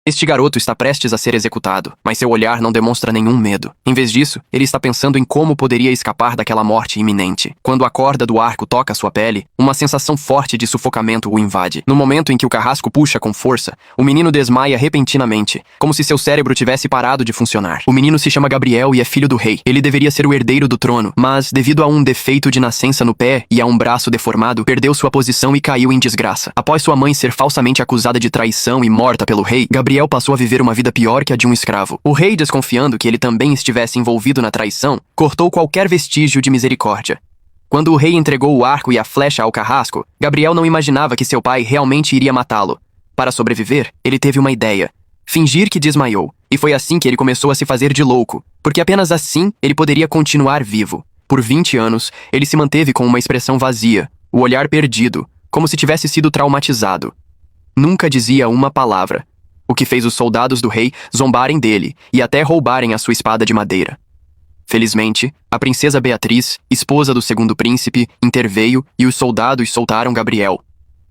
Este garoto está prestes a ser executado, mas seu olhar não demonstra nenhum medo. Em vez disso, ele está pensando em como poderia escapar daquela morte iminente. Quando a corda do arco toca sua pele, uma sensação forte de sufocamento o invade. No momento em que o carrasco puxa com força, o menino desmaia repentinamente, como se seu cérebro tivesse parado de funcionar. O menino se chama Gabriel e é filho do rei. Ele deveria ser o herdeiro do trono, mas, devido a um defeito de nascença no pé e a um braço deformado, perdeu sua posição e caiu em desgraça. Após sua mãe ser falsamente acusada de traição e morta pelo rei, Gabriel passou a viver uma vida pior que a de um escravo. O rei, desconfiando que ele também estivesse envolvido na traição, cortou qualquer vestígio de misericórdia. Quando o rei entregou o arco e a flecha ao carrasco, Gabriel não imaginava que seu pai realmente iria matá-lo. Para sobreviver, ele teve uma ideia: fingir que desmaiou. E foi assim que ele começou a se fazer de louco, porque apenas assim ele poderia continuar vivo. Por 20 anos, ele se manteve com uma expressão vazia, o olhar perdido, como se tivesse sido traumatizado. Nunca dizia uma palavra, o que fez os soldados do rei zombarem dele e até roubarem a sua espada de madeira. Felizmente, a princesa Beatriz, esposa do segundo príncipe, interveio e os soldados soltaram Gabriel.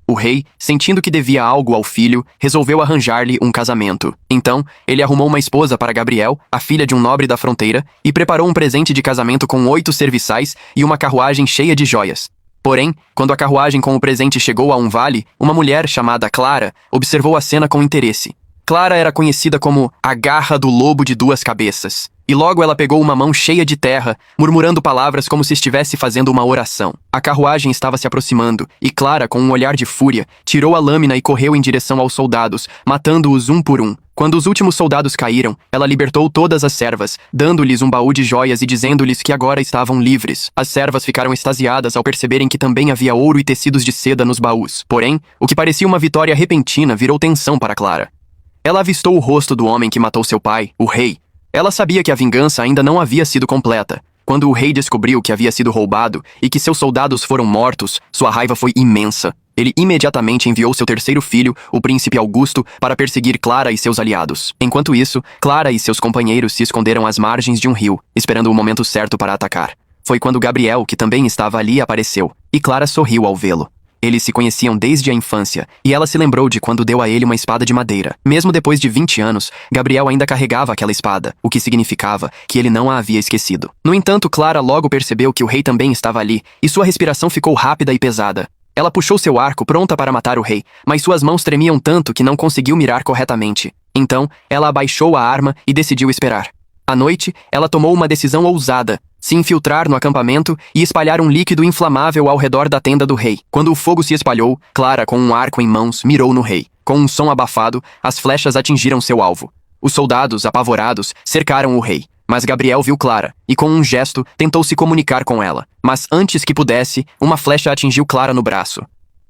O rei, sentindo que devia algo ao filho, resolveu arranjar-lhe um casamento. Então, ele arrumou uma esposa para Gabriel, a filha de um nobre da fronteira, e preparou um presente de casamento com 8 serviçais e uma carruagem cheia de joias. Porém, quando a carruagem com o presente chegou a um vale, uma mulher chamada Clara observou a cena com interesse. Clara era conhecida como a garra do lobo de 2 cabeças, e logo ela pegou uma mão cheia de terra, murmurando palavras como se estivesse fazendo uma oração. A carruagem estava se aproximando, e Clara, com um olhar de fúria, tirou a lâmina e correu em direção aos soldados, matando-os um por um. Quando os últimos soldados caíram, ela libertou todas as servas, dando-lhes um baú de joias e dizendo-lhes que agora estavam livres. As servas ficaram extasiadas ao perceberem que também havia ouro e tecidos de seda nos baús. Porém, o que parecia uma vitória repentina virou tensão para Clara. Ela avistou o rosto do homem que matou seu pai, o rei. Ela sabia que a vingança ainda não havia sido completa. Quando o rei descobriu que havia sido roubado e que seus soldados foram mortos, sua raiva foi imensa. Ele imediatamente enviou seu terceiro filho, o príncipe Augusto, para perseguir Clara e seus aliados. Enquanto isso, Clara e seus companheiros se esconderam às margens de um rio, esperando o momento certo para atacar. Foi quando Gabriel, que também estava ali, apareceu, e Clara sorriu ao vê-lo. Eles se conheciam desde a infância, e ela se lembrou de quando deu a ele uma espada de madeira. Mesmo depois de 20 anos, Gabriel ainda carregava aquela espada, o que significava que ele não a havia esquecido. No entanto, Clara logo percebeu que o rei também estava ali, e sua respiração ficou rápida e pesada. Ela puxou seu arco pronta para matar o rei, mas suas mãos tremiam tanto que não conseguiu mirar corretamente. Então, ela abaixou a arma e decidiu esperar. À noite, ela tomou uma decisão ousada: se infiltrar no acampamento e espalhar um líquido inflamável ao redor da tenda do rei. Quando o fogo se espalhou, Clara, com um arco em mãos, mirou no rei. Com um som abafado, as flechas atingiram seu alvo. Os soldados, apavorados, cercaram o rei. Mas Gabriel viu Clara, e com um gesto, tentou se comunicar com ela. Mas antes que pudesse, uma flecha atingiu Clara no braço.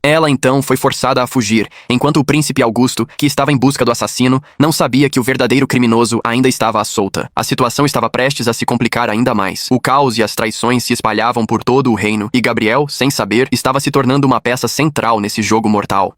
Ela então foi forçada a fugir, enquanto o príncipe Augusto, que estava em busca do assassino, não sabia que o verdadeiro criminoso ainda estava à solta. A situação estava prestes a se complicar ainda mais. O caos e as traições se espalhavam por todo o reino, e Gabriel, sem saber, estava se tornando uma peça central nesse jogo mortal.